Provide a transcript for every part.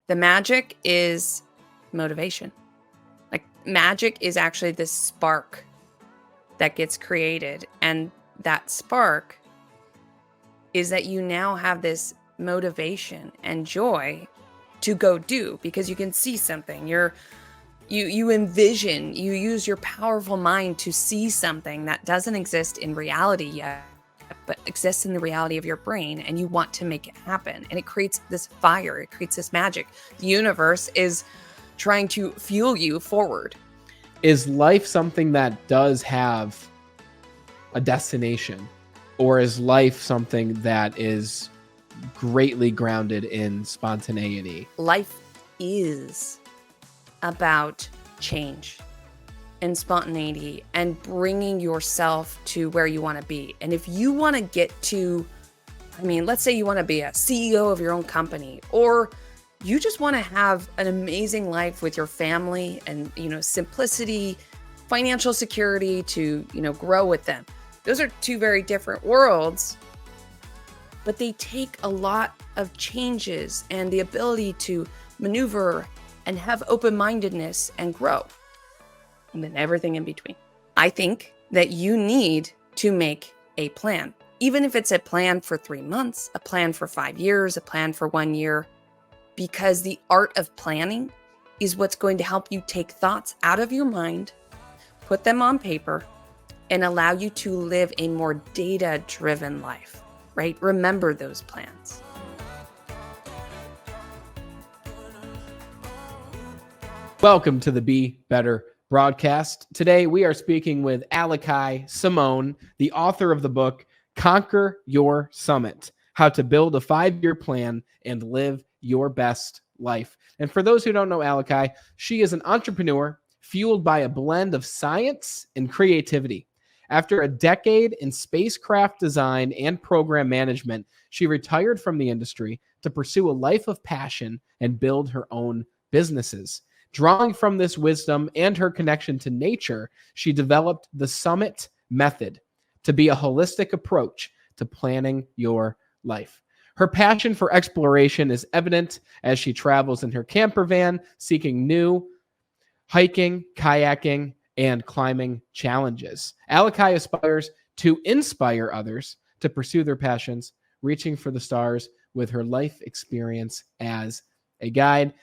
The magic is motivation. Like magic is actually this spark that gets created. And that spark is that you now have this motivation and joy to go do because you can see something. You envision, you use your powerful mind to see something that doesn't exist in reality yet, but exists in the reality of your brain, and you want to make it happen. And it creates this fire, it creates this magic. The universe is trying to fuel you forward. Is life something that does have a destination, or is life something that is greatly grounded in spontaneity? Life is about change and spontaneity and bringing yourself to where you want to be. And if you want to get to, let's say you want to be a CEO of your own company, or you just want to have an amazing life with your family and, simplicity, financial security to, grow with them. Those are two very different worlds, but they take a lot of changes and the ability to maneuver and have open-mindedness and grow. And then everything in between. I think that you need to make a plan, even if it's a plan for 3 months, a plan for 5 years, a plan for 1 year, because the art of planning is what's going to help you take thoughts out of your mind, put them on paper, and allow you to live a more data-driven life, right? Remember those plans. Welcome to the Be Better broadcast. Today we are speaking with Aliki Samone, the author of the book Conquer Your Summit: How to Build a 5-Year Plan and Live Your Best Life. And for those who don't know Aliki, she is an entrepreneur fueled by a blend of science and creativity. After a decade in spacecraft design and program management, she retired from the industry to pursue a life of passion and build her own businesses. Drawing from this wisdom and her connection to nature, she developed the Summit Method to be a holistic approach to planning your life. Her passion for exploration is evident as she travels in her camper van, seeking new hiking, kayaking, and climbing challenges. Aliki aspires to inspire others to pursue their passions, reaching for the stars with her life experience as a guide.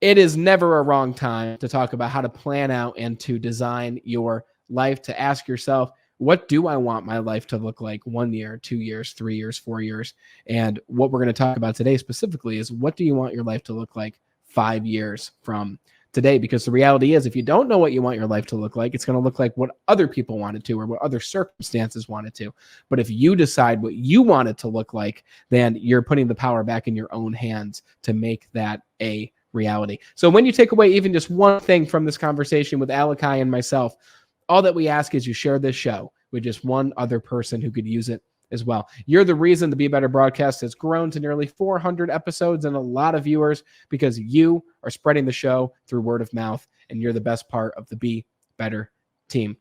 It is never a wrong time to talk about how to plan out and to design your life, to ask yourself, what do I want my life to look like 1 year, 2 years, 3 years, 4 years? And what we're going to talk about today specifically is, what do you want your life to look like 5 years from today? Because the reality is, if you don't know what you want your life to look like, it's going to look like what other people want it to, or what other circumstances want it to. But if you decide what you want it to look like, then you're putting the power back in your own hands to make that a reality. So when you take away even just one thing from this conversation with Aliki and myself, all that we ask is you share this show with just one other person who could use it as well. You're the reason the Be Better broadcast has grown to nearly 400 episodes and a lot of viewers, because you are spreading the show through word of mouth, and you're the best part of the Be Better team.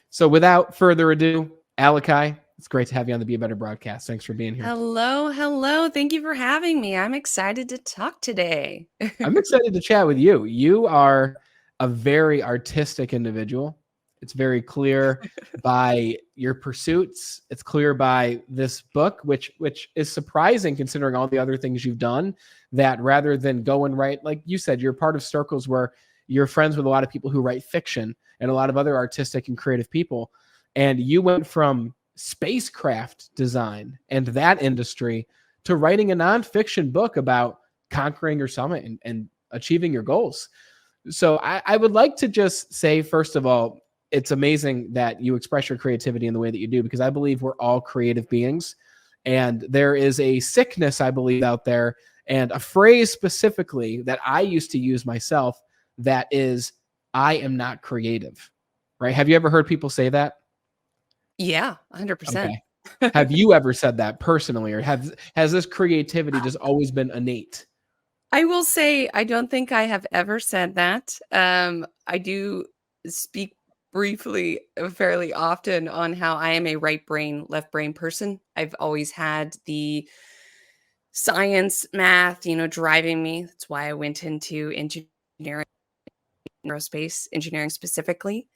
So without further ado, Aliki, it's great to have you on the Be Better broadcast. Thanks for being here. Hello. Thank you for having me. I'm excited to talk today. I'm excited to chat with you. You are a very artistic individual. It's very clear by your pursuits. It's clear by this book, which is surprising considering all the other things you've done, that rather than go and write, like you said, you're part of circles where you're friends with a lot of people who write fiction and a lot of other artistic and creative people. And you went from spacecraft design and that industry to writing a nonfiction book about conquering your summit and achieving your goals. So I would like to just say, first of all, it's amazing that you express your creativity in the way that you do, because I believe we're all creative beings. And there is a sickness, I believe, out there, and a phrase specifically that I used to use myself, that is, I am not creative, right? Have you ever heard people say that? Yeah, 100%. Okay. Have you ever said that personally, or has this creativity just always been innate? I will say, I don't think I have ever said that. I do speak briefly, fairly often, on how I am a right brain, left brain person. I've always had the science, math, driving me. That's why I went into engineering, aerospace engineering specifically.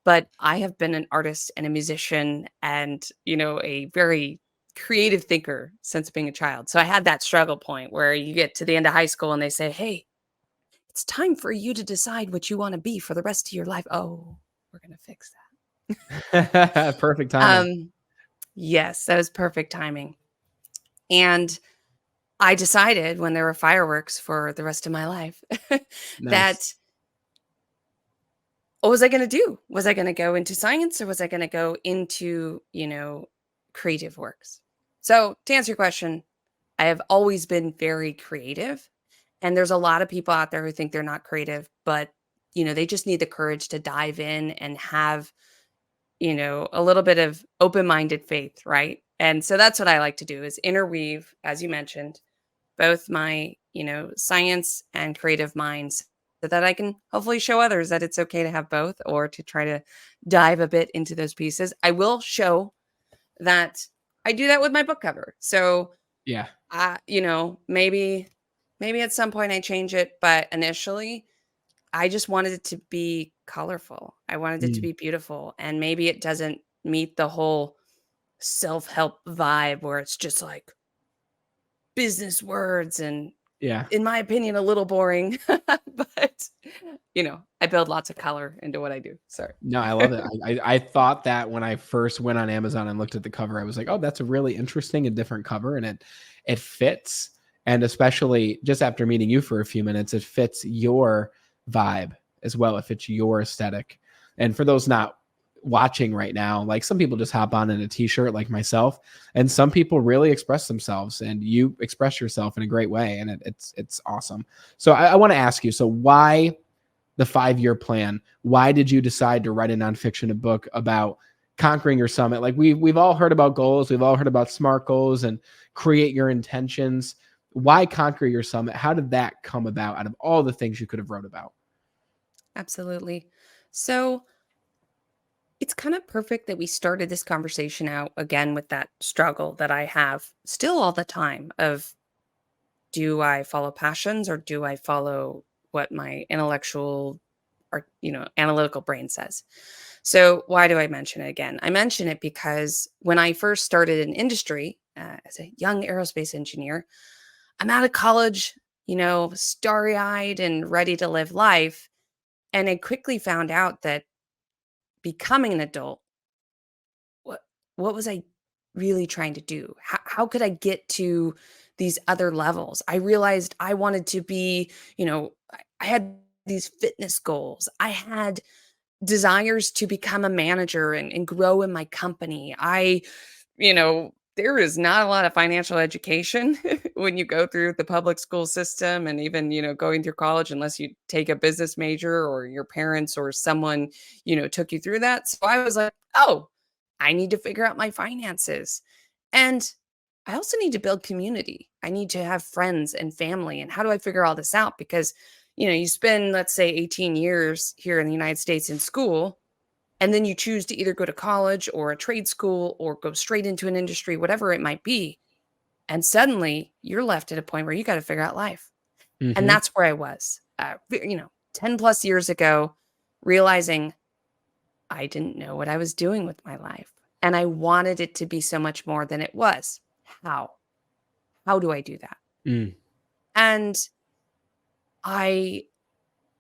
But I have been an artist and a musician and, a very creative thinker since being a child. So I had that struggle point where you get to the end of high school and they say, "Hey, it's time for you to decide what you want to be for the rest of your life." Oh, we're going to fix Perfect that. timing. Yes, that was perfect timing. And I decided when there were fireworks for the rest of my life Nice. that what was I going to do? Was I going to go into science or was I going to go into, creative works? So, to answer your question, I have always been very creative. And there's a lot of people out there who think they're not creative, but, they just need the courage to dive in and have, a little bit of open-minded faith, right? And so that's what I like to do is interweave, as you mentioned, both my, science and creative minds so that I can hopefully show others that it's okay to have both or to try to dive a bit into those pieces. I will show that I do that with my book cover. So, Yeah. maybe at some point I change it, but initially I just wanted it to be colorful. I wanted it to Mm, be beautiful, and maybe it doesn't meet the whole self-help vibe where it's just like business words and, yeah. in my opinion, a little boring, but, I build lots of color into what I do. Sorry. No, I love it. I thought that when I first went on Amazon and looked at the cover, I was like, "Oh, that's a really interesting and different cover," and it fits. And especially just after meeting you for a few minutes, it fits your vibe as well. It fits your aesthetic. And for those not watching right now, like some people just hop on in a t-shirt like myself, and some people really express themselves, and you express yourself in a great way, and it's awesome. So I want to ask you, so why the 5-year plan? Why did you decide to write a nonfiction book about conquering your summit? Like we've all heard about goals, we've all heard about SMART goals and create your intentions. Why conquer your summit? How did that come about out of all the things you could have wrote about? Absolutely. So, it's kind of perfect that we started this conversation out again with that struggle that I have still all the time of, do I follow passions or do I follow what my intellectual or, analytical brain says? So, why do I mention it again? I mention it because when I first started in industry as a young aerospace engineer, I'm out of college, starry eyed and ready to live life. And I quickly found out that becoming an adult, what what was I really trying to do? How could I get to these other levels? I realized I wanted to be, I had these fitness goals. I had desires to become a manager and grow in my company. There is not a lot of financial education when you go through the public school system and even, going through college unless you take a business major or your parents or someone, took you through that. So I was like, oh, I need to figure out my finances. And I also need to build community. I need to have friends and family. And how do I figure all this out? Because, you spend, let's say, 18 years here in the United States in school, and then you choose to either go to college or a trade school or go straight into an industry, whatever it might be. And suddenly you're left at a point where you got to figure out life. And Mm-hmm. that's where I was, 10 plus years ago, realizing I didn't know what I was doing with my life. And I wanted it to be so much more than it was. How? How do I do that? Mm, And I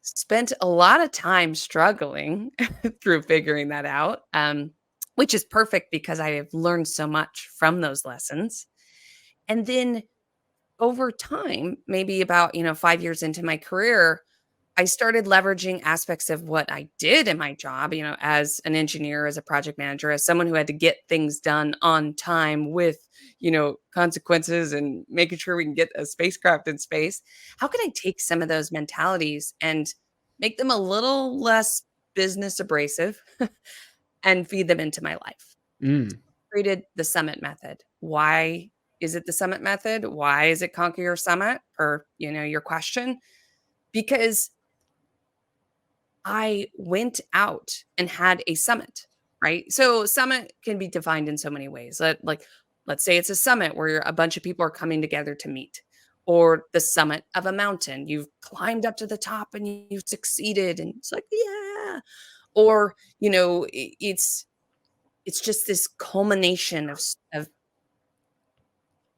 spent a lot of time struggling through figuring that out, which is perfect because I have learned so much from those lessons. And then over time, maybe about, 5 years into my career, I started leveraging aspects of what I did in my job, as an engineer, as a project manager, as someone who had to get things done on time with, consequences and making sure we can get a spacecraft in space. How can I take some of those mentalities and make them a little less business abrasive and feed them into my life? mm, Created the summit method. Why is it the summit method? Why is it conquer your summit? Per, your question. Because I went out and had a summit, right? So summit can be defined in so many ways. Like let's say it's a summit where a bunch of people are coming together to meet, or the summit of a mountain. You've climbed up to the top and you've succeeded, and it's like, yeah. Or, it's just this culmination of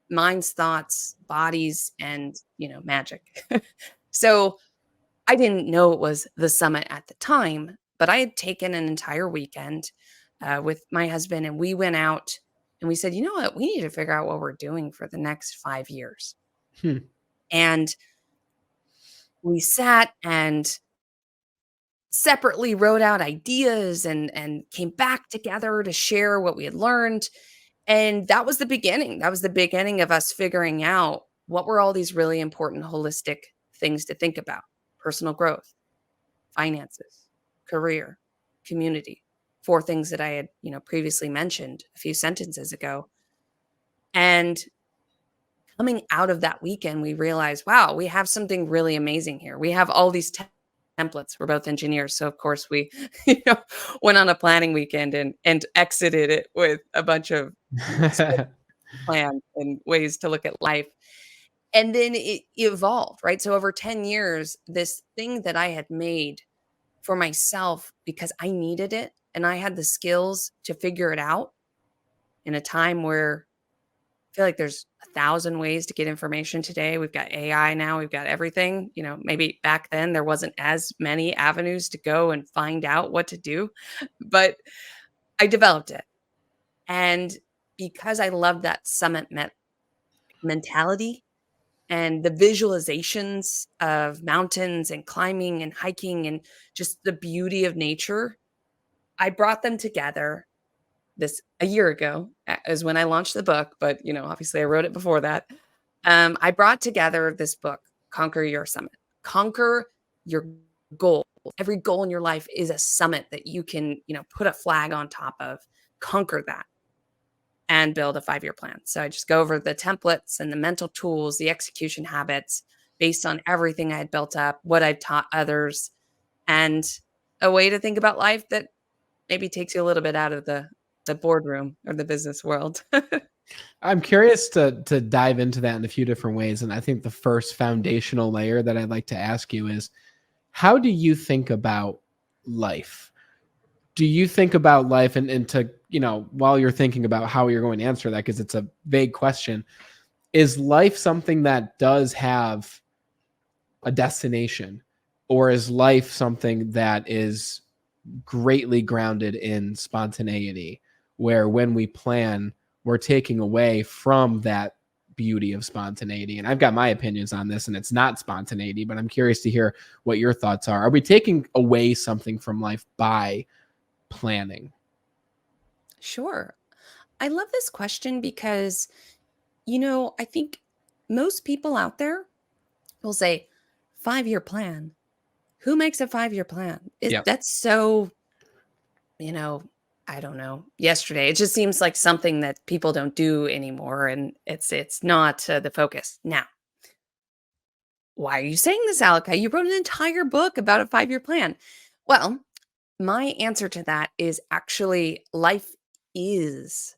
minds, thoughts, bodies, and, magic. So I didn't know it was the summit at the time, but I had taken an entire weekend with my husband, and we went out and we said, you know what? We need to figure out what we're doing for the next 5 years. Hmm. And we sat and separately wrote out ideas and came back together to share what we had learned. And that was the beginning. That was the beginning of us figuring out what were all these really important holistic things to think about: personal growth, finances, career, community. Four things that I had, previously mentioned a few sentences ago. And coming out of that weekend, we realized, wow, we have something really amazing here. We have all these templates. We're both engineers, so of course we, went on a planning weekend and exited it with a bunch of plans and ways to look at life. And then it evolved, right? So over 10 years, this thing that I had made for myself because I needed it and I had the skills to figure it out in a time where I feel like there's 1,000 ways to get information today. We've got AI now, we've got everything. Maybe back then there wasn't as many avenues to go and find out what to do, but I developed it. And because I love that summit mentality and the visualizations of mountains and climbing and hiking and just the beauty of nature, I brought them together this a year ago is when I launched the book, but obviously I wrote it before that. I brought together this book, Conquer Your Summit. Conquer your goal. Every goal in your life is a summit that you can, put a flag on top of. Conquer that and build a 5-year plan. So I just go over the templates and the mental tools, the execution habits based on everything I had built up, what I've taught others, and a way to think about life that maybe takes you a little bit out of the boardroom or the business world. I'm curious to dive into that in a few different ways. And I think the first foundational layer that I'd like to ask you is, how do you think about life? Do you think about life and to, while you're thinking about how you're going to answer that, because it's a vague question, is life something that does have a destination, or is life something that is greatly grounded in spontaneity, where when we plan, we're taking away from that beauty of spontaneity? And I've got my opinions on this, and it's not spontaneity, but I'm curious to hear what your thoughts are. Are we taking away something from life by planning? Sure. I love this question because, I think most people out there will say, 5-year plan. Who makes a 5-year plan? Yep. That's so, you know, I don't know, yesterday. It just seems like something that people don't do anymore, and it's not the focus. Now, why are you saying this, Alika? You wrote an entire book about a 5-year plan. Well, my answer to that is actually life is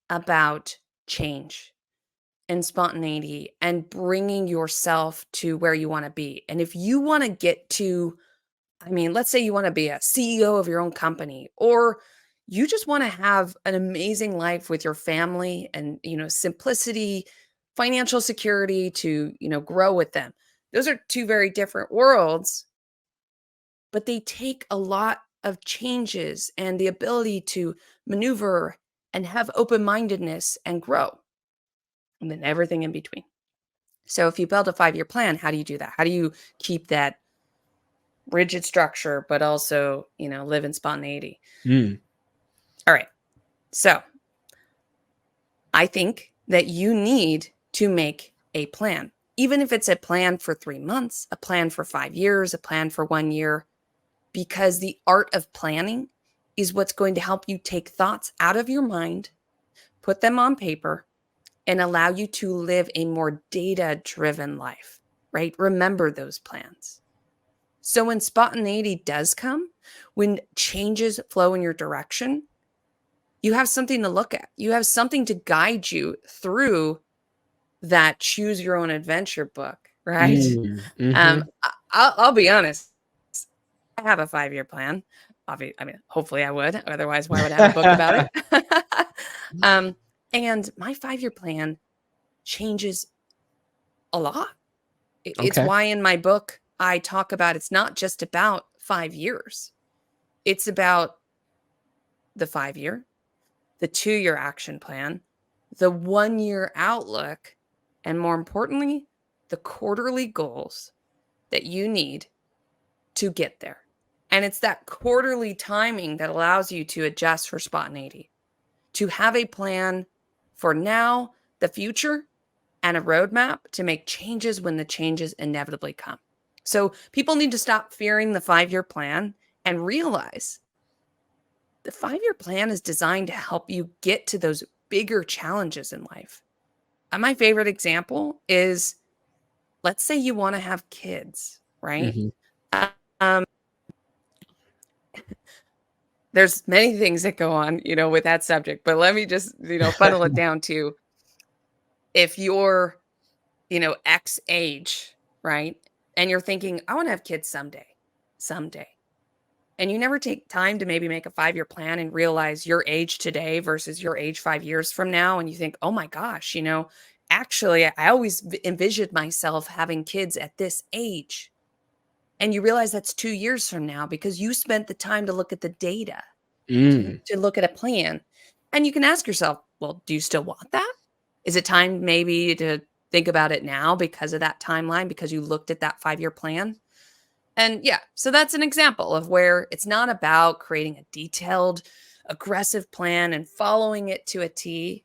about change and spontaneity and bringing yourself to where you want to be. And if you want to get to, let's say you want to be a CEO of your own company, or you just want to have an amazing life with your family and, simplicity, financial security to, grow with them. Those are two very different worlds, but they take a lot of changes and the ability to maneuver and have open-mindedness and grow, and then everything in between. So if you build a 5-year plan, how do you do that? How do you keep that rigid structure, but also, live in spontaneity? Mm. All right. So I think that you need to make a plan, even if it's a plan for 3 months, a plan for 5 years, a plan for 1 year, because the art of planning is what's going to help you take thoughts out of your mind, put them on paper, and allow you to live a more data-driven life, right? Remember those plans. So when spontaneity does come, when changes flow in your direction, you have something to look at. You have something to guide you through that choose your own adventure book, right? Mm-hmm. I'll be honest. I have a 5-year plan. Hopefully I would. Otherwise, why would I have a book about it? um, and my 5-year plan changes a lot. It's Okay. why in my book I talk about it's not just about 5 years. It's about the 5-year, the 2-year action plan, the 1-year outlook, and more importantly, the quarterly goals that you need to get there. And it's that quarterly timing that allows you to adjust for spontaneity, to have a plan for now, the future, and a roadmap to make changes when the changes inevitably come. So people need to stop fearing the 5-year plan and realize the 5-year plan is designed to help you get to those bigger challenges in life. And my favorite example is, let's say you want to have kids, right? Mm-hmm. Um, there's many things that go on, with that subject, but let me just, funnel it down to, if you're, X age, right? And you're thinking, I want to have kids someday. And you never take time to maybe make a 5-year plan and realize your age today versus your age 5 years from now. And you think, oh my gosh, actually, I always envisioned myself having kids at this age. And you realize that's 2 years from now because you spent the time to look at the data, to look at a plan. And you can ask yourself, well, do you still want that? Is it time maybe to think about it now because of that timeline, because you looked at that 5-year plan? And yeah, so that's an example of where it's not about creating a detailed, aggressive plan and following it to a T,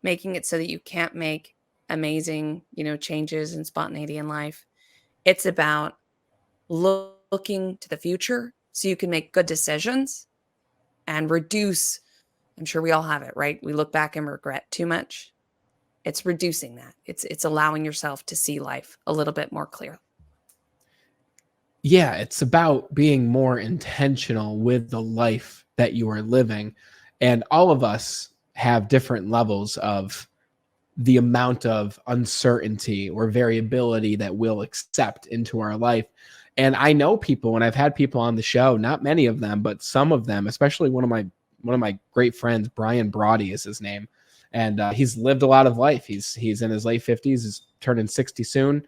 making it so that you can't make amazing, changes and spontaneity in life. It's about looking to the future so you can make good decisions and reduce. I'm sure we all have it, right? We look back and regret too much. It's reducing that. It's allowing yourself to see life a little bit more clearly. Yeah, it's about being more intentional with the life that you are living. And all of us have different levels of the amount of uncertainty or variability that we'll accept into our life. And I know people, and I've had people on the show, not many of them, but some of them, especially one of my great friends, Brian Brody is his name. And he's lived a lot of life. He's in his late 50s, he's turning 60 soon.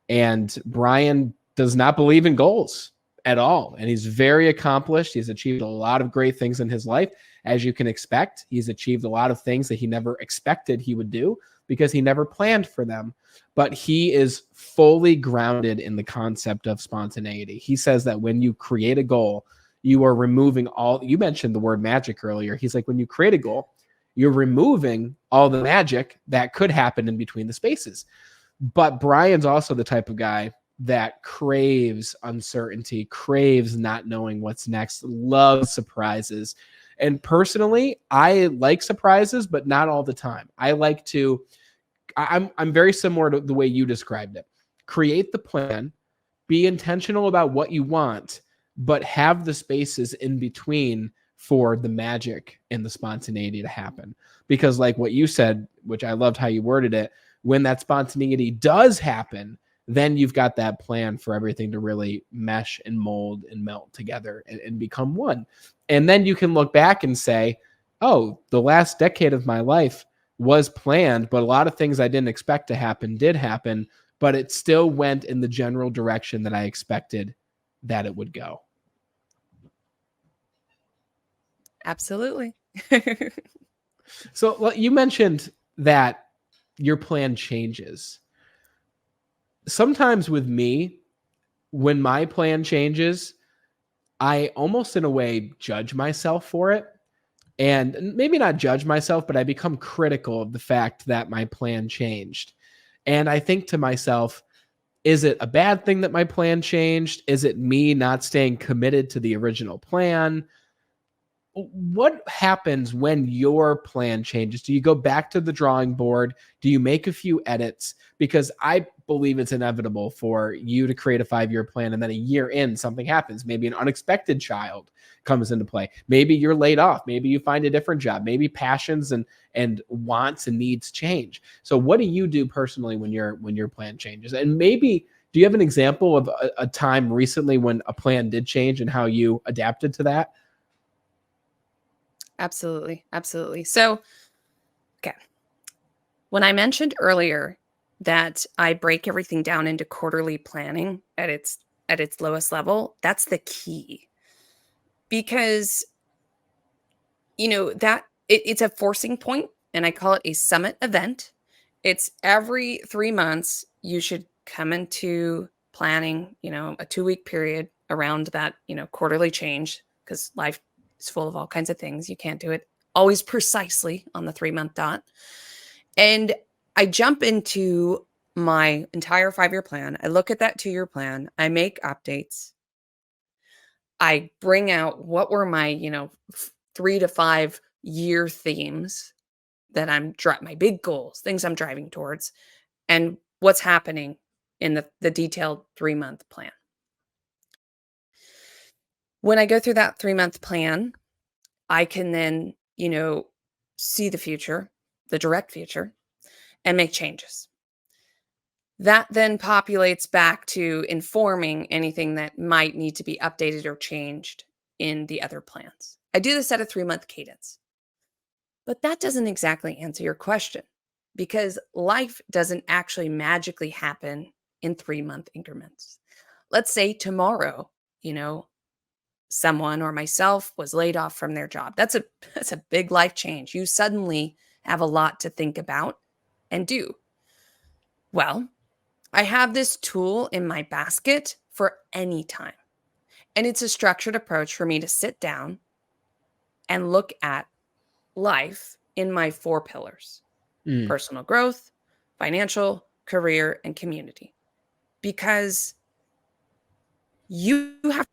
And Brian does not believe in goals at all. And he's very accomplished. He's achieved a lot of great things in his life. As you can expect, he's achieved a lot of things that he never expected he would do because he never planned for them. But he is fully grounded in the concept of spontaneity. He says that when you create a goal, you are removing all, you mentioned the word magic earlier. He's like, when you create a goal, you're removing all the magic that could happen in between the spaces. But Brian's also the type of guy that craves uncertainty, craves not knowing what's next, loves surprises. And personally, I like surprises, but not all the time. I'm very similar to the way you described it. Create the plan, be intentional about what you want, but have the spaces in between for the magic and the spontaneity to happen. Because like what you said, which I loved how you worded it, when that spontaneity does happen, then you've got that plan for everything to really mesh and mold and melt together and become one. And then you can look back and say, oh, the last decade of my life was planned, but a lot of things I didn't expect to happen did happen, but it still went in the general direction that I expected that it would go. Absolutely. So you mentioned that your plan changes. Sometimes with me, when my plan changes, I almost in a way judge myself for it. And maybe not judge myself, but I become critical of the fact that my plan changed. And I think to myself, is it a bad thing that my plan changed? Is it me not staying committed to the original plan? what happens when your plan changes? Do you go back to the drawing board? Do you make a few edits? Because I believe it's inevitable for you to create a 5-year plan and then a year in something happens. Maybe an unexpected child comes into play. Maybe you're laid off. Maybe you find a different job. Maybe passions and wants and needs change. So what do you do personally when your plan changes? And maybe do you have an example of a time recently when a plan did change and how you adapted to that? Absolutely. Absolutely. So, okay. When I mentioned earlier that I break everything down into quarterly planning at its lowest level, that's the key. Because it's a forcing point, and I call it a summit event. It's every 3 months you should come into planning, a 2-week period around that, quarterly change, because life is full of all kinds of things. You can't do it always precisely on the 3-month dot. And I jump into my entire 5-year plan. I look at that 2-year plan. I make updates. I bring out what were my, 3 to 5 year themes that my big goals, things I'm driving towards, and what's happening in the detailed 3-month plan. When I go through that 3-month plan, I can then, see the future, the direct future, and make changes. That then populates back to informing anything that might need to be updated or changed in the other plans. I do this at a 3-month cadence. But that doesn't exactly answer your question, because life doesn't actually magically happen in 3-month increments. Let's say tomorrow, someone or myself was laid off from their job. That's a big life change. You suddenly have a lot to think about and do. Well, I have this tool in my basket for any time. And it's a structured approach for me to sit down and look at life in my 4 pillars: Mm, personal growth, financial, career, and community. Because you have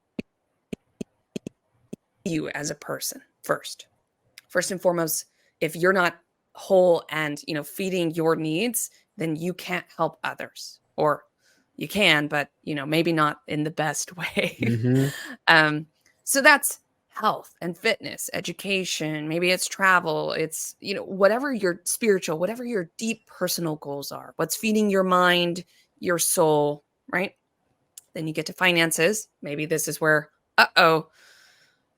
you as a person first. First and foremost, if you're not whole and, feeding your needs, then you can't help others. Or you can, but, maybe not in the best way. mhm. um, so that's health and fitness, education, maybe it's travel, it's, whatever your spiritual, whatever your deep personal goals are, what's feeding your mind, your soul, right? Then you get to finances. Maybe this is where,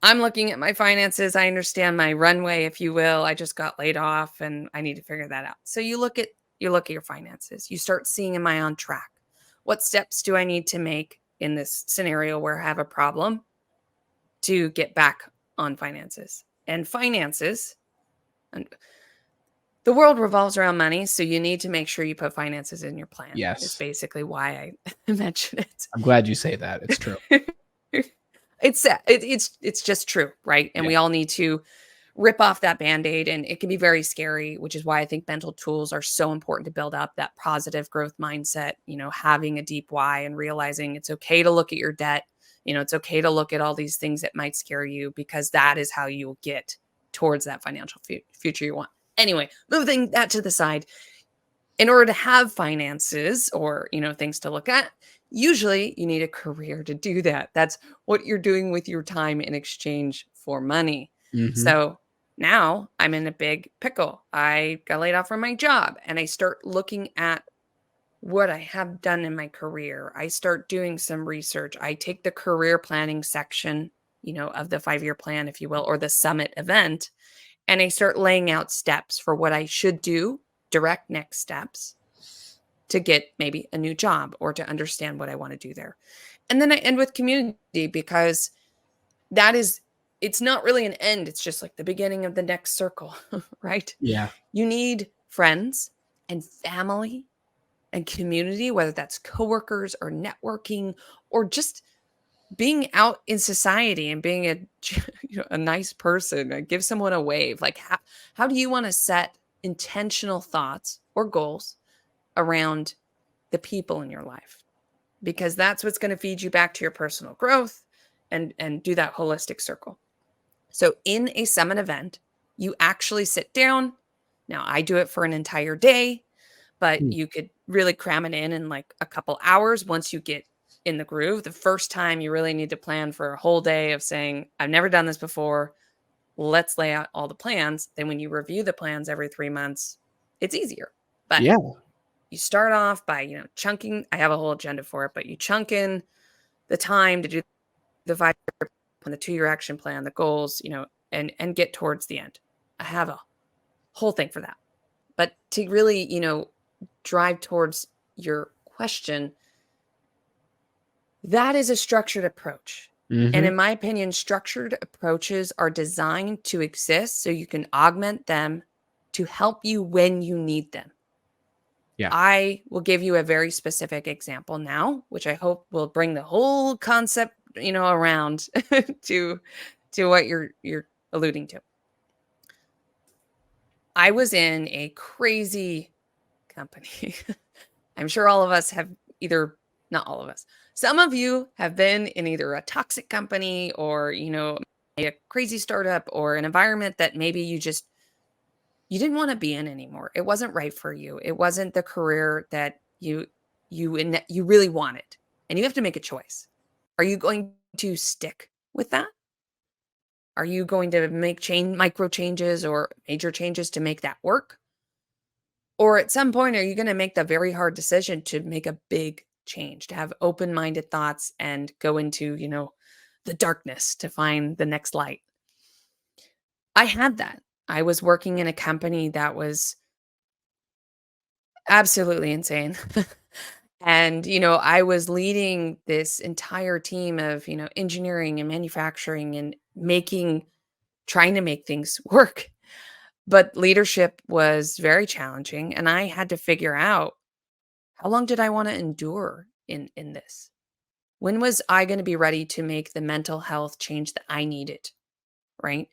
I'm looking at my finances. I understand my runway, if you will. I just got laid off and I need to figure that out. So you look at your finances. You start seeing, am I on track? What steps do I need to make in this scenario where I have a problem to get back on finances? And finances, and the world revolves around money, so you need to make sure you put finances in your plan. Is Yes. basically why I mention it. I'm glad you say that. It's true. It's just true, right? And Yeah. we all need to rip off that band-aid, and it can be very scary, which is why I think mental tools are so important to build up that positive growth mindset, having a deep why and realizing it's okay to look at your debt. It's okay to look at all these things that might scare you, because that is how you'll get towards that financial future you want. Anyway, moving that to the side, in order to have finances or, things to look at, usually you need a career to do that. That's what you're doing with your time in exchange for money. Mhm. So now I'm in a big pickle. I got laid off from my job and I start looking at what I have done in my career. I start doing some research. I take the career planning section, of the 5-year plan, if you will, or the summit event, and I start laying out steps for what I should do, direct next steps to get maybe a new job or to understand what I want to do there. And then I end with community, because it's not really an end. It's just like the beginning of the next circle, right? Yeah. You need friends and family and community, whether that's coworkers or networking or just being out in society and being a nice person, give someone a wave. Like how do you want to set intentional thoughts or goals around the people in your life? Because that's what's going to feed you back to your personal growth and do that holistic circle. So in a summit event, you actually sit down. Now, I do it for an entire day, but Mm. you could really cram it in like a couple hours once you get in the groove. The first time you really need to plan for a whole day of saying, I've never done this before. Let's lay out all the plans. Then when you review the plans every 3 months, it's easier. But Yeah. you start off by, chunking. I have a whole agenda for it, but you chunk in the time to do the 5-year plan, the 2-year action plan, the goals, and get towards the end. I have a whole thing for that. But to really, drive towards your question, that is a structured approach. And Hmm. in my opinion, structured approaches are designed to exist so you can augment them to help you when you need them. Yeah. I will give you a very specific example now, which I hope will bring the whole concept, around to what you're alluding to. I was in a crazy company. I'm sure all of us have either, not all of us, some of you have been in either a toxic company or, a crazy startup or an environment that maybe you didn't want to be in anymore. It wasn't right for you. It wasn't the career that you really wanted. And you have to make a choice. Are you going to stick with that? Are you going to make micro changes or major changes to make that work? Or at some point, are you going to make the very hard decision to make a big change, to have open-minded thoughts and go into, the darkness to find the next light? I had that. I was working in a company that was absolutely insane. And, I was leading this entire team of, engineering and manufacturing and trying to make things work. But leadership was very challenging. And I had to figure out, how long did I want to endure in this? When was I going to be ready to make the mental health change that I needed? Right.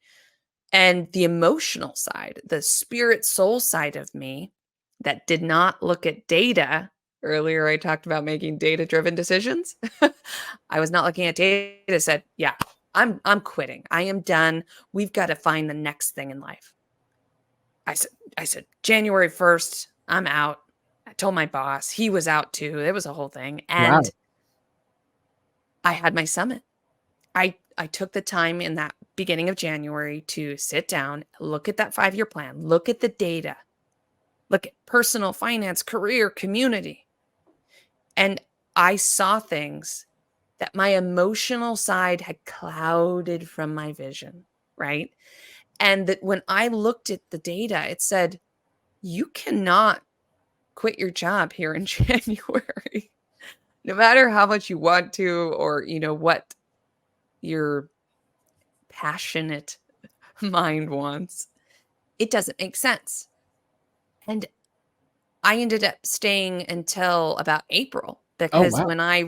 And the emotional side, the spirit soul side of me that did not look at data. Earlier, I talked about making data-driven decisions. I was not looking at data, said, yeah, I'm quitting. I am done. We've got to find the next thing in life. I said, January 1st, I'm out. I told my boss, he was out too. It was a whole thing. And Wow. I had my summit. I took the time in that beginning of January to sit down, look at that 5-year plan, look at the data, look at personal finance, career, community. And I saw things that my emotional side had clouded from my vision, right? And that when I looked at the data, it said, you cannot quit your job here in January, no matter how much you want to, or, what your passionate mind wants. It doesn't make sense. And I ended up staying until about April Oh, because wow. when I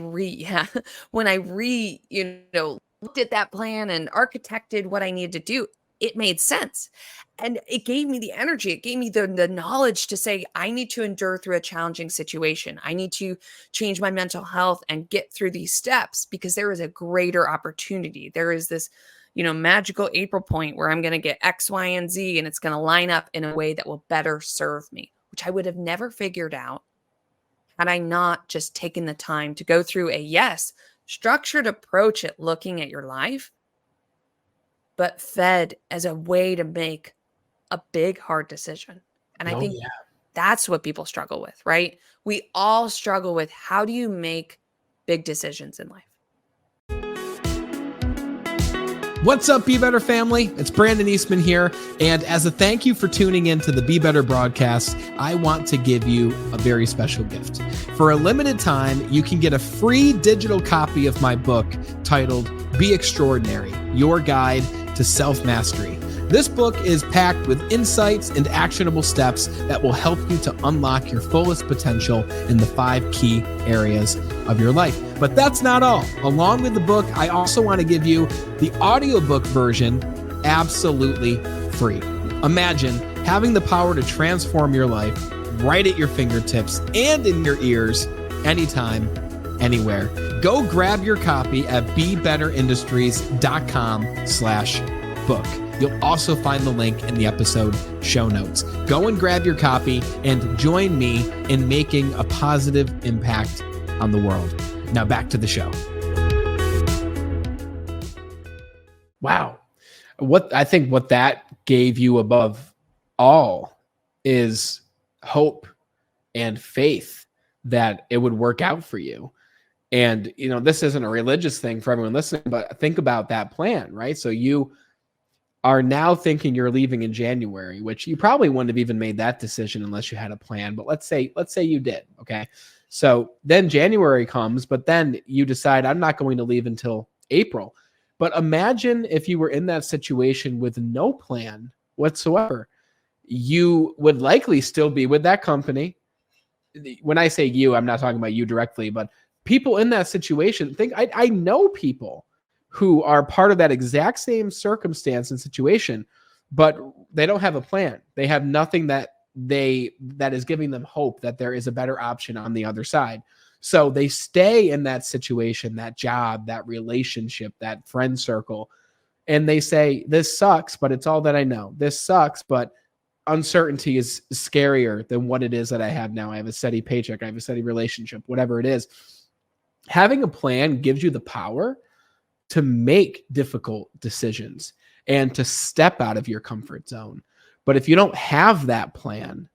looked at that plan and architected what I needed to do, it made sense. And it gave me the energy. It gave me the knowledge to say, I need to endure through a challenging situation. I need to change my mental health and get through these steps because there is a greater opportunity. There is this, magical April point where I'm going to get X, Y, and Z, and it's going to line up in a way that will better serve me, which I would have never figured out had I not just taken the time to go through structured approach at looking at your life, but fed as a way to make a big, hard decision. And I Oh, think yeah. that's what people struggle with, right? We all struggle with, how do you make big decisions in life? What's up, Be Better family? It's Brandon Eastman here. And as a thank you for tuning in to the Be Better broadcast, I want to give you a very special gift. For a limited time, you can get a free digital copy of my book titled Be Extraordinary, Your Guide to Self-Mastery. This book is packed with insights and actionable steps that will help you to unlock your fullest potential in the 5 key areas of your life. But that's not all. Along with the book, I also want to give you the audiobook version absolutely free. Imagine having the power to transform your life right at your fingertips and in your ears anytime, anywhere. Go grab your copy at BeBetterIndustries.com/book. book. You'll also find the link in the episode show notes. Go and grab your copy and join me in making a positive impact on the world. Now back to the show. Wow. What that gave you above all is hope and faith that it would work out for you. And, this isn't a religious thing for everyone listening, but think about that plan, right? So you are now thinking you're leaving in January, which you probably wouldn't have even made that decision unless you had a plan. But let's say you did. Okay. So then January comes, but then you decide I'm not going to leave until April. But imagine if you were in that situation with no plan whatsoever. You would likely still be with that company. When I say you, I'm not talking about you directly, but people in that situation I know people who are part of that exact same circumstance and situation, but they don't have a plan. They have nothing that is giving them hope that there is a better option on the other side. So they stay in that situation, that job, that relationship, that friend circle, and they say, this sucks, but it's all that I know. This sucks, but uncertainty is scarier than what it is that I have now. I have a steady paycheck. I have a steady relationship, whatever it is. Having a plan gives you the power to make difficult decisions and to step out of your comfort zone. But if you don't have that plan,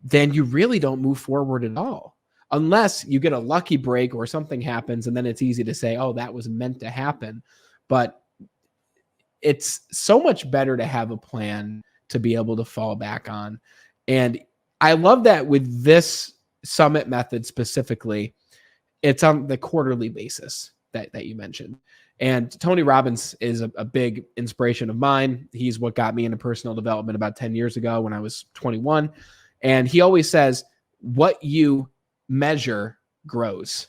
then you really don't move forward at all. Unless you get a lucky break or something happens, and then it's easy to say, oh, that was meant to happen. But it's so much better to have a plan to be able to fall back on. And I love that with this summit method specifically, it's on the quarterly basis that you mentioned. And Tony Robbins is a big inspiration of mine. He's what got me into personal development about 10 years ago when I was 21. And he always says, what you measure grows.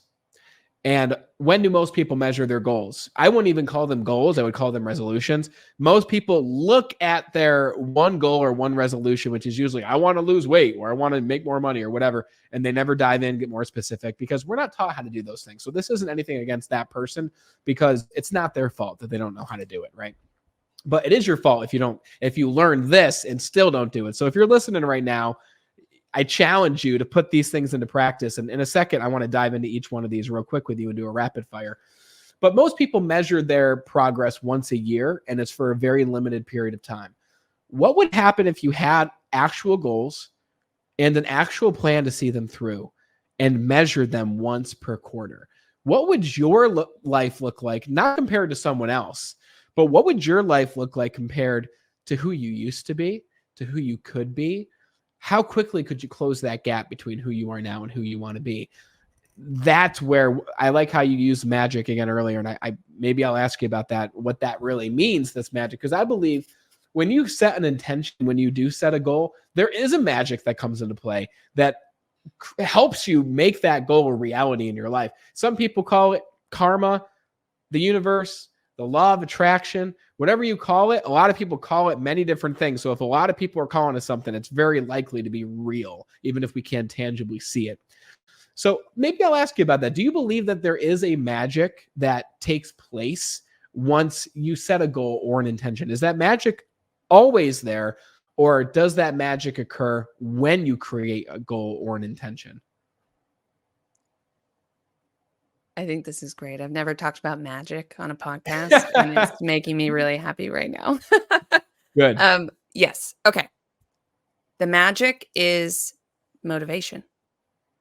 And when do most people measure their goals? I wouldn't even call them goals. I would call them resolutions. Most people look at their one goal or one resolution, which is usually, I want to lose weight or I want to make more money or whatever. And they never dive in, get more specific because we're not taught how to do those things. So this isn't anything against that person because it's not their fault that they don't know how to do it, right? But it is your fault if you learn this and still don't do it. So if you're listening right now, I challenge you to put these things into practice. And in a second, I want to dive into each one of these real quick with you and do a rapid fire. But most people measure their progress once a year, and it's for a very limited period of time. What would happen if you had actual goals and an actual plan to see them through and measure them once per quarter? What would your life look like, not compared to someone else, but what would your life look like compared to who you used to be, to who you could be? How quickly could you close that gap between who you are now and who you want to be? That's where I like how you used magic again earlier. And I maybe I'll ask you about that, what that really means, this magic. Because I believe when you set an intention, when you do set a goal, there is a magic that comes into play that helps you make that goal a reality in your life. Some people call it karma, the universe, the law of attraction, whatever you call it. A lot of people call it many different things. So if a lot of people are calling it something, it's very likely to be real, even if we can't tangibly see it. So maybe I'll ask you about that. Do you believe that there is a magic that takes place once you set a goal or an intention? Is that magic always there, or does that magic occur when you create a goal or an intention? I think this is great. I've never talked about magic on a podcast, and it's making me really happy right now. Good. Yes. Okay. The magic is motivation.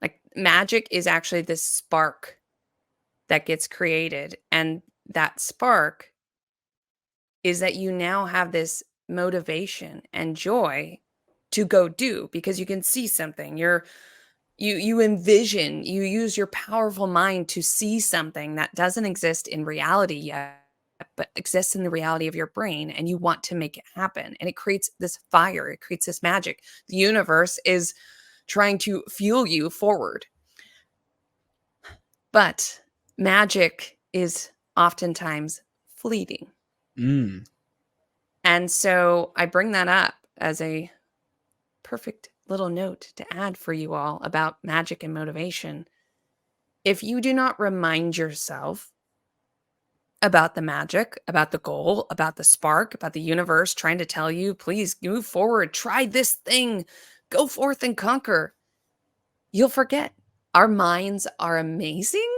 Like magic is actually this spark that gets created. And that spark is that you now have this motivation and joy to go do because you can see something. You envision, you use your powerful mind to see something that doesn't exist in reality yet, but exists in the reality of your brain, and you want to make it happen. And it creates this fire, it creates this magic. The universe is trying to fuel you forward. But magic is oftentimes fleeting. Mm. And so I bring that up as a perfect little note to add for you all about magic and motivation. If you do not remind yourself about the magic, about the goal, about the spark, about the universe trying to tell you, please move forward, try this thing, go forth and conquer, you'll forget. Our minds are amazing,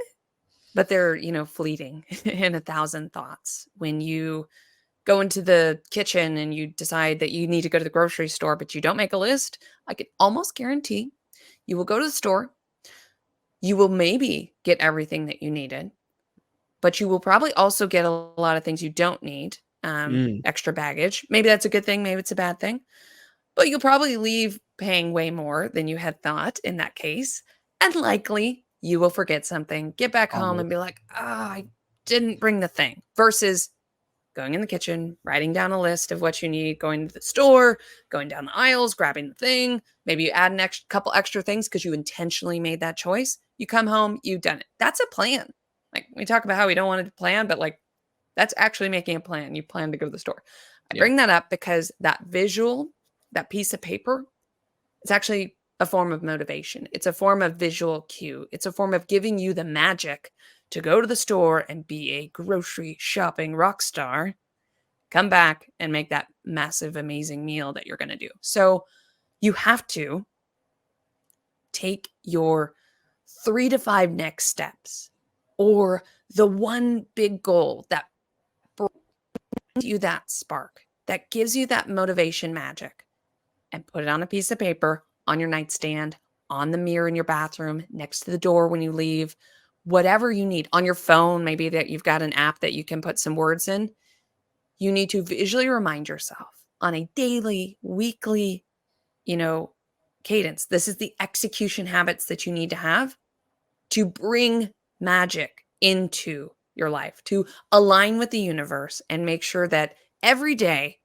but they're, fleeting in 1,000 thoughts. When you go into the kitchen and you decide that you need to go to the grocery store, but you don't make a list, I can almost guarantee you will go to the store. You will maybe get everything that you needed, but you will probably also get a lot of things you don't need, Mm. extra baggage. Maybe that's a good thing. Maybe it's a bad thing. But you'll probably leave paying way more than you had thought in that case. And likely you will forget something, get back home Always. and be like, I didn't bring the thing. Versus going in the kitchen, writing down a list of what you need, going to the store, going down the aisles, grabbing the thing. Maybe you add an couple extra things because you intentionally made that choice. You come home, you've done it. That's a plan. Like we talk about how we don't want to plan, but like that's actually making a plan. You plan to go to the store. I Yeah. bring that up because that visual, that piece of paper, it's actually a form of motivation. It's a form of visual cue. It's a form of giving you the magic to go to the store and be a grocery shopping rock star, come back and make that massive, amazing meal that you're going to do. So you have to take your 3 to 5 next steps or the one big goal that brings you that spark, that gives you that motivation magic, and put it on a piece of paper on your nightstand, on the mirror in your bathroom, next to the door when you leave, whatever you need, on your phone, maybe that you've got an app that you can put some words in. You need to visually remind yourself on a daily, weekly, cadence. This is the execution habits that you need to have to bring magic into your life, to align with the universe and make sure that every day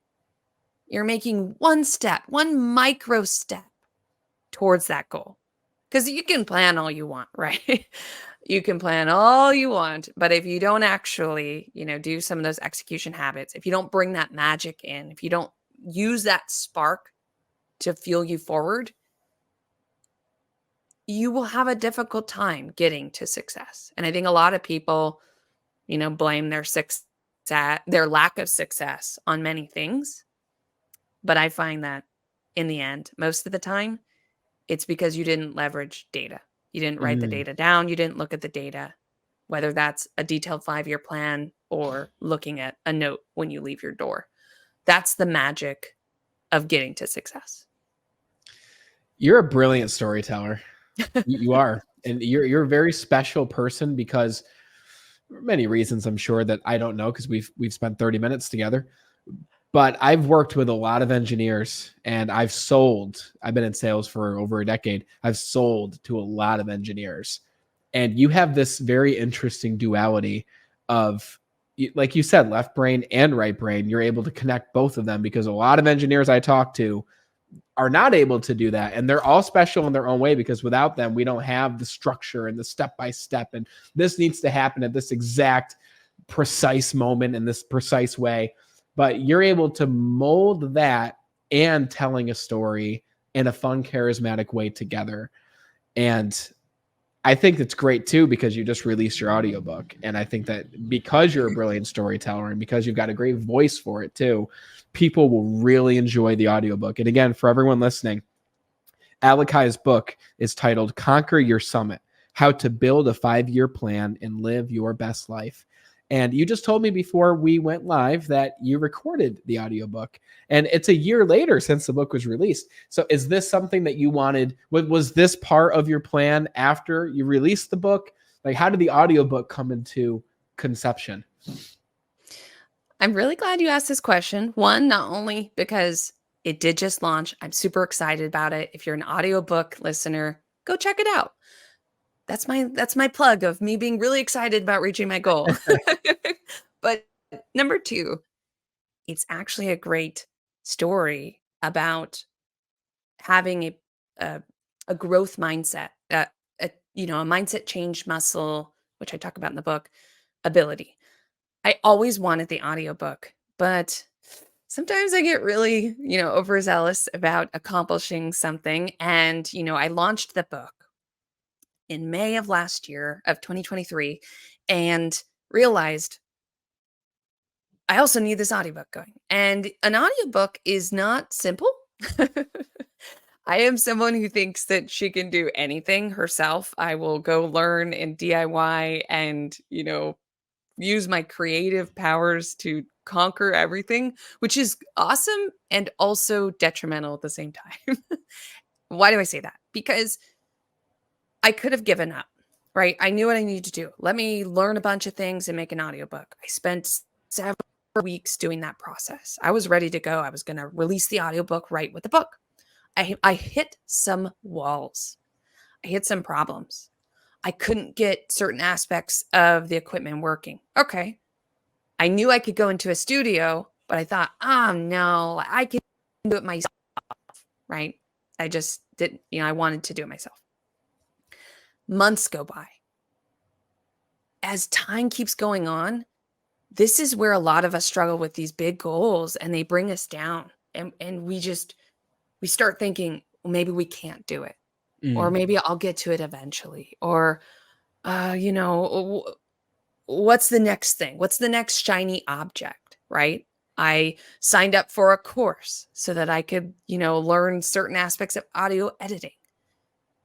you're making one step, one micro step towards that goal. Because you can plan all you want, right? You can plan all you want, but if you don't actually, do some of those execution habits, if you don't bring that magic in, if you don't use that spark to fuel you forward, you will have a difficult time getting to success. And I think a lot of people, blame their lack of success on many things. But I find that in the end, most of the time, it's because you didn't leverage data. You didn't write the Mm. data down. You didn't look at the data, whether that's a detailed 5-year plan or looking at a note when you leave your door. That's the magic of getting to success. You're a brilliant storyteller. You are. And you're a very special person because for many reasons I'm sure that I don't know because we've spent 30 minutes together. But I've worked with a lot of engineers and I've been in sales for over a decade. I've sold to a lot of engineers. And you have this very interesting duality of, like you said, left brain and right brain. You're able to connect both of them because a lot of engineers I talk to are not able to do that. And they're all special in their own way because without them, we don't have the structure and the step by step. And this needs to happen at this exact precise moment in this precise way. But you're able to mold that and telling a story in a fun, charismatic way together. And I think it's great too because you just released your audiobook. And I think that because you're a brilliant storyteller and because you've got a great voice for it too, people will really enjoy the audiobook. And again, for everyone listening, Alikai's book is titled Conquer Your Summit: How to Build a 5-Year Plan and Live Your Best Life. And you just told me before we went live that you recorded the audiobook and it's a year later since the book was released. So is this something that you wanted? Was this part of your plan after you released the book? Like how did the audiobook come into conception? I'm really glad you asked this question. One, not only because it did just launch, I'm super excited about it. If you're an audiobook listener, go check it out. That's my plug of me being really excited about reaching my goal. But number 2, it's actually a great story about having a, a growth mindset, a mindset change muscle, which I talk about in the book, ability. I always wanted the audiobook, but sometimes I get really, overzealous about accomplishing something. And, I launched the book in May of last year of 2023 and realized I also need this audiobook going. And an audiobook is not simple. I am someone who thinks that she can do anything herself. I will go learn and DIY and, use my creative powers to conquer everything, which is awesome and also detrimental at the same time. Why do I say that? Because I could have given up, right? I knew what I needed to do. Let me learn a bunch of things and make an audiobook. I spent several weeks doing that process. I was ready to go. I was going to release the audiobook right with the book. I hit some walls. I hit some problems. I couldn't get certain aspects of the equipment working. Okay. I knew I could go into a studio, but I thought, oh no, I can do it myself, right? I just didn't, I wanted to do it myself. Months go by. As time keeps going on, this is where a lot of us struggle with these big goals and they bring us down. And we start thinking, well, maybe we can't do it. Or maybe I'll get to it eventually. Or, what's the next thing? What's the next shiny object, right? I signed up for a course so that I could, learn certain aspects of audio editing.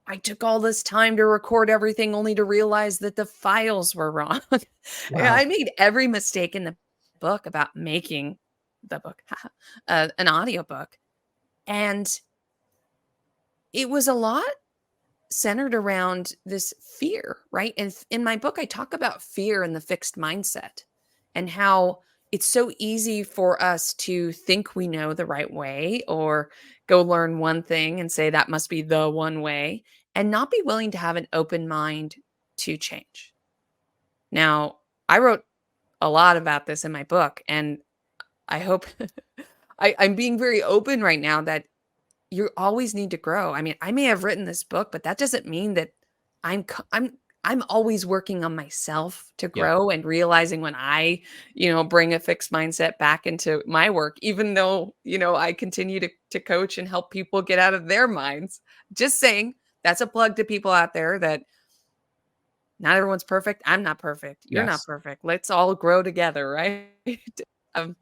I took all this time to record everything only to realize that the files were wrong. Wow. I made every mistake in the book about making the book, an audiobook. And it was a lot centered around this fear, right? And in my book, I talk about fear and the fixed mindset and how it's so easy for us to think we know the right way or go learn one thing and say that must be the one way and not be willing to have an open mind to change. Now, I wrote a lot about this in my book, and I hope I'm being very open right now that you always need to grow. I mean, I may have written this book, but that doesn't mean that I'm always working on myself to Yeah. grow and realizing when I, bring a fixed mindset back into my work, even though, I continue to coach and help people get out of their minds. Just saying, that's a plug to people out there that not everyone's perfect. I'm not perfect. You're not Yes. perfect. Let's all grow together, right? um,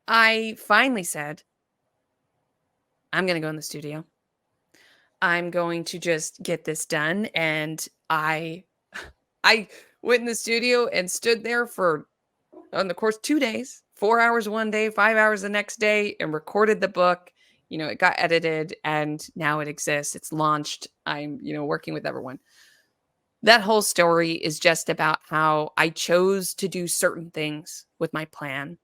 I finally said, I'm going to go in the studio. I'm going to just get this done. And I went in the studio and stood there for, on the course, 2 days, 4 hours one day, 5 hours the next day, and recorded the book. It got edited and now it exists. It's launched. I'm, working with everyone. That whole story is just about how I chose to do certain things with my plan.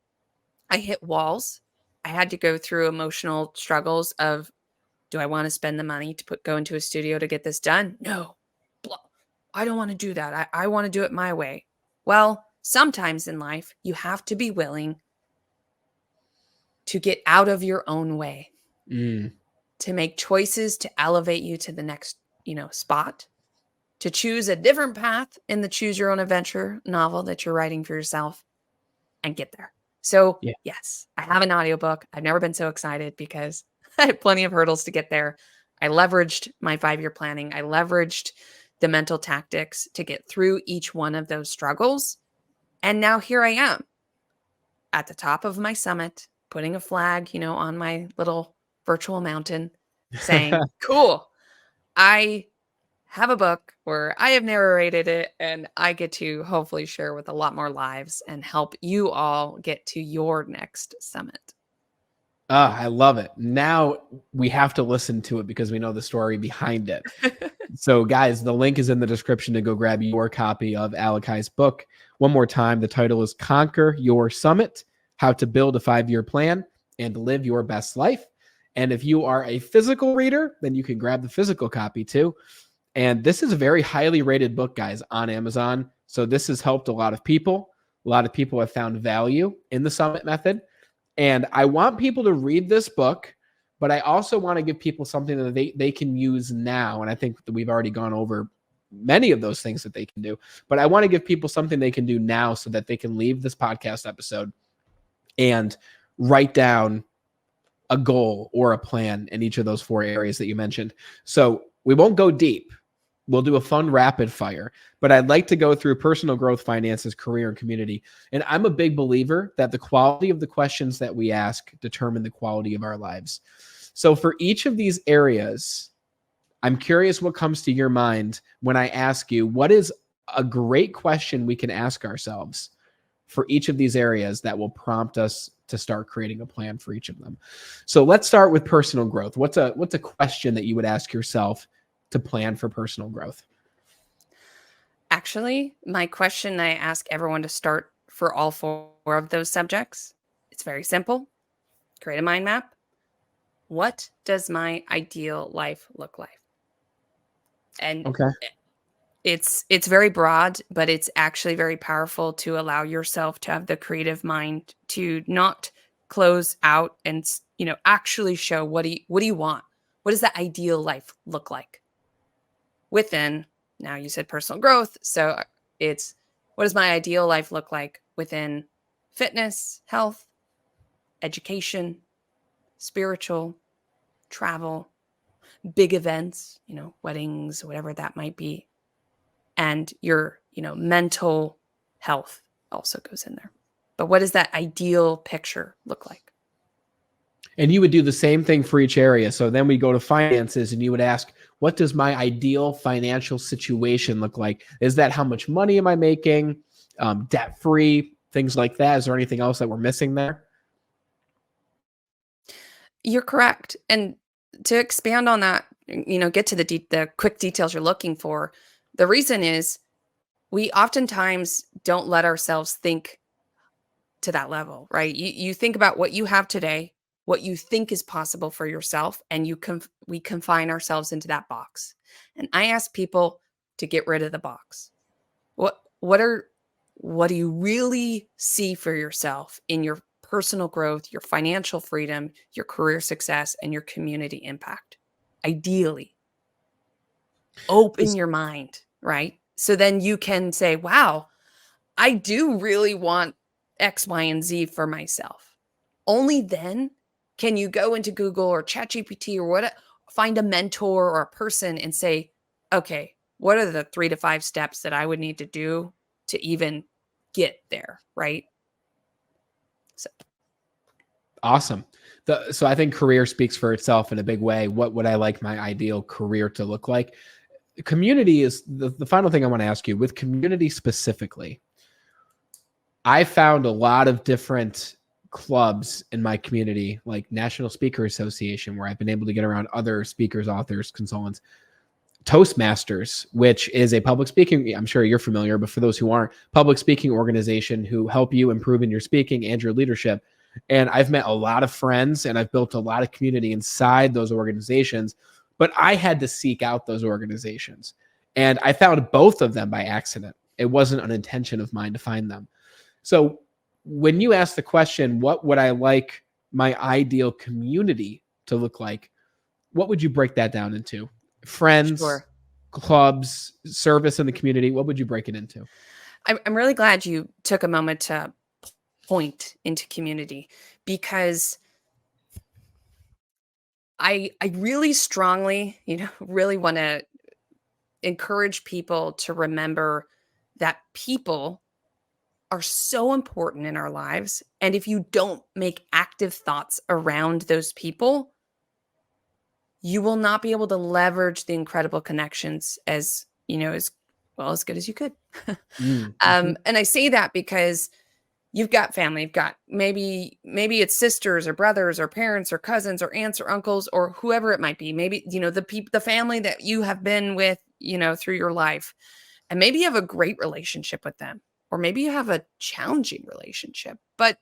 I hit walls. I had to go through emotional struggles of, do I want to spend the money to go into a studio to get this done? No. I don't want to do that. I want to do it my way. Well, sometimes in life, you have to be willing to get out of your own way, to make choices to elevate you to the next, spot, to choose a different path in the Choose Your Own Adventure novel that you're writing for yourself and get there. So, Yeah. yes, I have an audiobook. I've never been so excited because I had plenty of hurdles to get there. I leveraged my 5-year planning. I leveraged the mental tactics to get through each one of those struggles. And now here I am at the top of my summit, putting a flag, on my little virtual mountain saying, cool, I have a book where I have narrated it and I get to hopefully share with a lot more lives and help you all get to your next summit. I love it. Now we have to listen to it because we know the story behind it. So, guys, the link is in the description to go grab your copy of Aliki's book. One more time, the title is Conquer Your Summit, How to Build a 5-Year Plan and Live Your Best Life. And if you are a physical reader, then you can grab the physical copy too. And this is a very highly rated book, guys, on Amazon. So this has helped a lot of people. A lot of people have found value in the Summit method. And I want people to read this book, but I also want to give people something that they can use now. And I think that we've already gone over many of those things that they can do. But I want to give people something they can do now so that they can leave this podcast episode and write down a goal or a plan in each of those 4 areas that you mentioned. So we won't go deep, We'll do a fun rapid fire, but I'd like to go through personal growth, finances, career, and community. And I'm a big believer that the quality of the questions that we ask determine the quality of our lives. So for each of these areas, I'm curious what comes to your mind when I ask you, what is a great question we can ask ourselves for each of these areas that will prompt us to start creating a plan for each of them. So let's start with personal growth. What's a question that you would ask yourself to plan for personal growth? Actually, my question I ask everyone to start for all four of those subjects, it's very simple. Create a mind map. What does my ideal life look like? And Okay. it's very broad, but it's actually very powerful to allow yourself to have the creative mind to not close out and actually show what do you want? What does the ideal life look like? Within, now you said personal growth, so it's what does my ideal life look like within fitness, health, education, spiritual, travel, big events, weddings, whatever that might be. And your, mental health also goes in there. But what does that ideal picture look like? And you would do the same thing for each area. So then we go to finances and you would ask, what does my ideal financial situation look like? Is that how much money am I making? Debt free, things like that. Is there anything else that we're missing there? You're correct. And to expand on that, get to the quick details you're looking for. The reason is we oftentimes don't let ourselves think to that level, right? You think about what you have today, what you think is possible for yourself, and we confine ourselves into that box. And I ask people to get rid of the box. What what are what do you really see for yourself in your personal growth, your financial freedom, your career success, and your community impact? Ideally, open your mind, right? So then you can say, wow, I do really want X, Y, and Z for myself. Only then can you go into Google or ChatGPT or what, find a mentor or a person and say, okay, what are the 3 to 5 steps that I would need to do to even get there, right? So Awesome. So I think career speaks for itself in a big way. What would I like my ideal career to look like? Community is the final thing I want to ask you. With community specifically, I found a lot of different clubs in my community, like National Speaker Association, where I've been able to get around other speakers, authors, consultants. Toastmasters, which is a public speaking, I'm sure you're familiar, but for those who aren't, public speaking organization who help you improve in your speaking and your leadership. And I've met a lot of friends and I've built a lot of community inside those organizations, but I had to seek out those organizations. And I found both of them by accident. It wasn't an intention of mine to find them. So when you ask the question, what would I like my ideal community to look like? What would you break that down into? Friends, sure. clubs, service in the community? What would you break it into? I'm really glad you took a moment to point into community because I really strongly, really want to encourage people to remember that people are so important in our lives. And if you don't make active thoughts around those people, you will not be able to leverage the incredible connections as well as good as you could. Mm-hmm. And I say that because you've got family, you've got maybe it's sisters or brothers or parents or cousins or aunts or uncles or whoever it might be. Maybe the family that you have been with, through your life. And maybe you have a great relationship with them, or maybe you have a challenging relationship. But,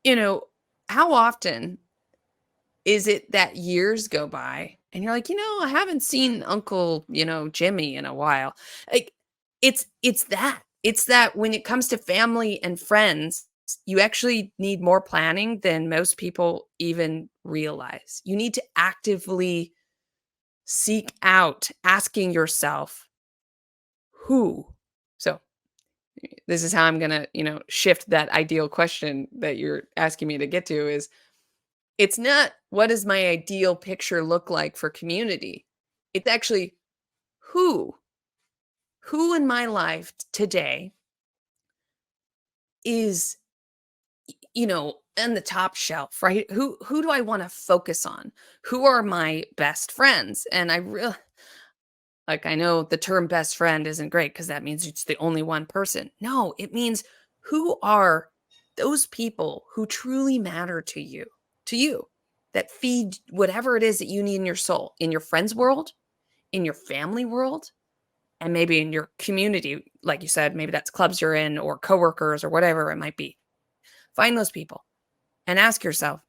you know, how often is it that years go by and you're like, I haven't seen Uncle, Jimmy in a while. Like it's that when it comes to family and friends, you actually need more planning than most people even realize. You need to actively seek out asking yourself who. So this is how I'm going to, shift that ideal question that you're asking me to get to is it's not what does my ideal picture look like for community? It's actually who in my life today is, in the top shelf, right? Who do I want to focus on? Who are my best friends? And I really, like, I know the term best friend isn't great because that means it's the only one person. No, it means who are those people who truly matter to you, that feed whatever it is that you need in your soul, in your friends world, in your family world, and maybe in your community. Like you said, maybe that's clubs you're in or coworkers or whatever it might be. Find those people and ask yourself,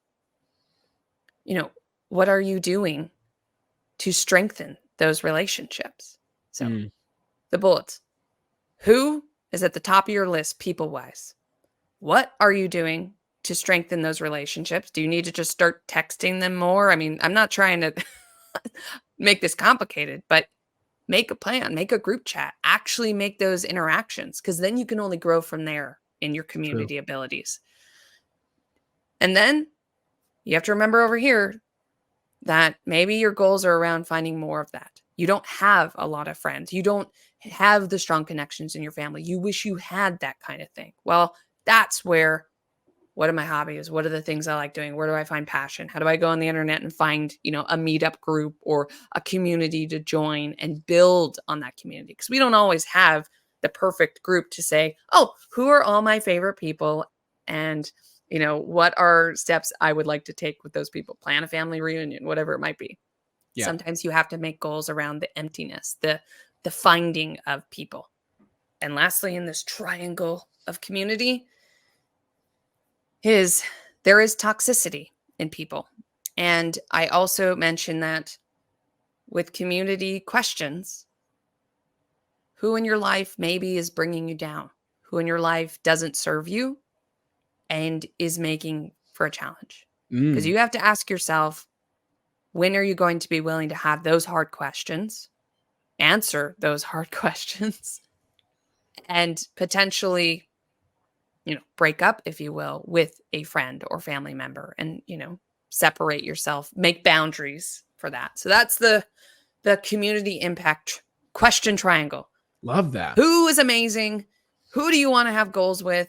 what are you doing to strengthen those relationships? So Mm, the bullets. Who is at the top of your list people wise? What are you doing to strengthen those relationships? Do you need to just start texting them more? I mean, I'm not trying to make this complicated, but make a plan, make a group chat, actually make those interactions, because then you can only grow from there in your true. community abilities. And then you have to remember over here that maybe your goals are around finding more of that. You don't have a lot of friends. You don't have the strong connections in your family. You wish you had that kind of thing. Well, that's where, what are my hobbies? What are the things I like doing? Where do I find passion? How do I go on the internet and find, a meetup group or a community to join and build on that community? Because we don't always have the perfect group to say, oh, who are all my favorite people? And, what are steps I would like to take with those people? Plan a family reunion, whatever it might be. Yeah. Sometimes you have to make goals around the emptiness, the finding of people. And lastly, in this triangle of community, there is toxicity in people. And I also mentioned that with community questions, who in your life maybe is bringing you down, who in your life doesn't serve you and is making for a challenge. Because Mm, you have to ask yourself, when are you going to be willing to have those hard questions, answer those hard questions, and potentially, break up, if you will, with a friend or family member and, separate yourself, make boundaries for that. So that's the community impact question triangle. love that. Who is amazing? Who do you want to have goals with?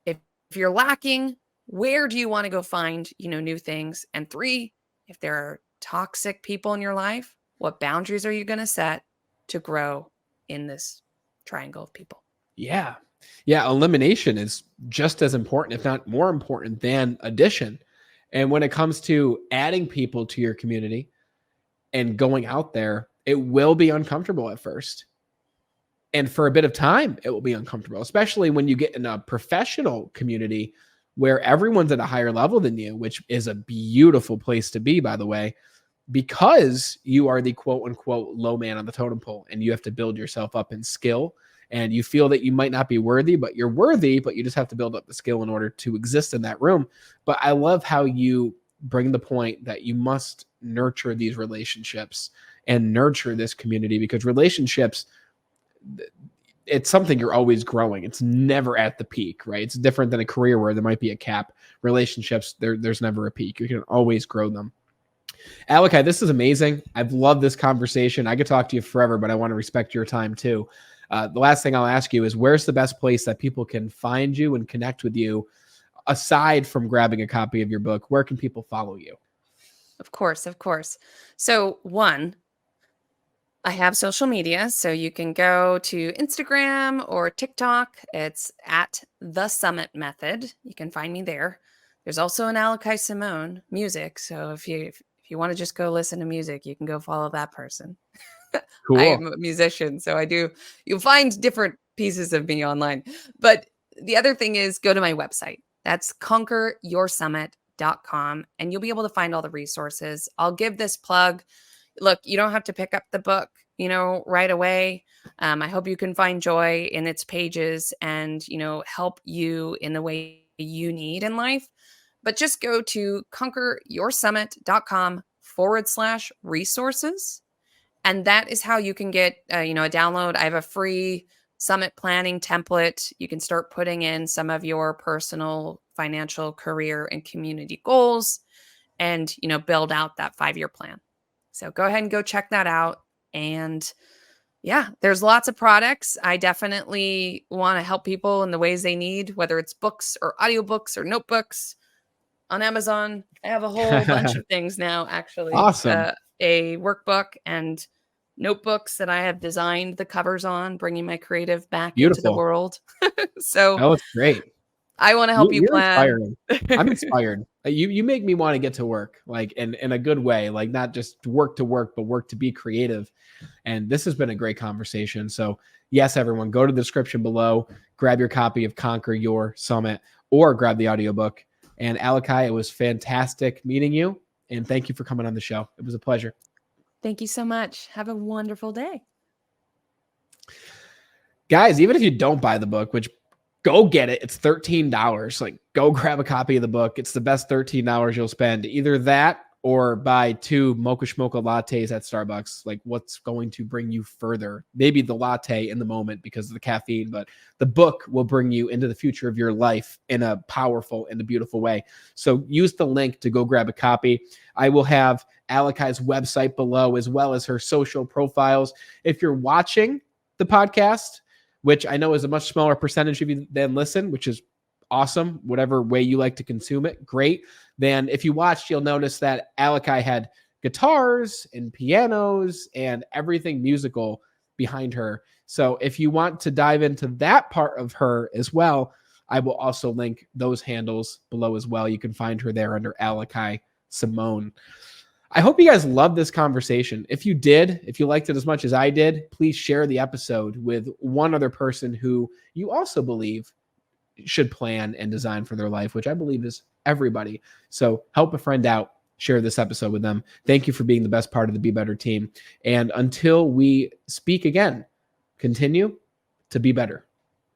If you're lacking, where do you want to go find, new things? And 3, if there are toxic people in your life, what boundaries are you going to set to grow in this triangle of people? Yeah. Yeah. Elimination is just as important, if not more important than addition. And when it comes to adding people to your community and going out there, it will be uncomfortable at first. And for a bit of time, it will be uncomfortable, especially when you get in a professional community where everyone's at a higher level than you, which is a beautiful place to be, by the way, because you are the quote unquote low man on the totem pole and you have to build yourself up in skill and you feel that you might not be worthy, but you're worthy, but you just have to build up the skill in order to exist in that room. But I love how you bring the point that you must nurture these relationships and nurture this community, because relationships, it's something you're always growing. It's never at the peak, right? It's different than a career where there might be a cap. Relationships, there's never a peak. You can always grow them. Aliki, this is amazing. I've loved this conversation. I could talk to you forever, but I want to respect your time too. The last thing I'll ask you is, where's the best place that people can find you and connect with you aside from grabbing a copy of your book? Where can people follow you? Of course, of course. So, one, I have social media, so you can go to Instagram or TikTok. It's at The Summit Method. You can find me there. There's also an Aliki Samone music, so if you want to just go listen to music, you can go follow that person. I Cool. am a musician, so you'll find different pieces of me online. But the other thing is, go to my website. That's conqueryoursummit.com, and you'll be able to find all the resources. I'll give this plug. Look, you don't have to pick up the book, right away. I hope you can find joy in its pages and, help you in the way you need in life. But just go to conqueryoursummit.com/resources. And that is how you can get, a download. I have a free summit planning template. You can start putting in some of your personal, financial, career, and community goals and, build out that 5-year plan. So go ahead and go check that out. And Yeah, there's lots of products. I definitely want to help people in the ways they need, whether it's books or audiobooks or notebooks on Amazon. I have a whole bunch of things now, actually. Awesome. A workbook and notebooks that I have designed the covers on, bringing my creative back into the Beautiful. world. So Oh, it's great. I want to help you You're plan. inspiring. I'm inspired. You make me want to get to work, like in a good way, like not just work to work, but work to be creative. And this has been a great conversation. So yes, everyone, go to the description below, grab your copy of Conquer Your Summit, or grab the audiobook. And Aliki, it was fantastic meeting you. And thank you for coming on the show. It was a pleasure. Thank you so much. Have a wonderful day. Guys, even if you don't buy the book, which go get it, it's $13. Like, go grab a copy of the book. It's the best $13 you'll spend. Either that or buy 2 mocha schmocha lattes at Starbucks. Like, what's going to bring you further? Maybe the latte in the moment because of the caffeine, but the book will bring you into the future of your life in a powerful and a beautiful way. So use the link to go grab a copy. I will have Aliki's website below, as well as her social profiles. If you're watching the podcast, which I know is a much smaller percentage of you than listen, which is awesome. Whatever way you like to consume it, great. Then if you watched, you'll notice that Aliki had guitars and pianos and everything musical behind her. So if you want to dive into that part of her as well, I will also link those handles below as well. You can find her there under Aliki Samone. I hope you guys loved this conversation. If you did, if you liked it as much as I did, please share the episode with one other person who you also believe should plan and design for their life, which I believe is everybody. So help a friend out, share this episode with them. Thank you for being the best part of the Be Better team. And until we speak again, continue to be better.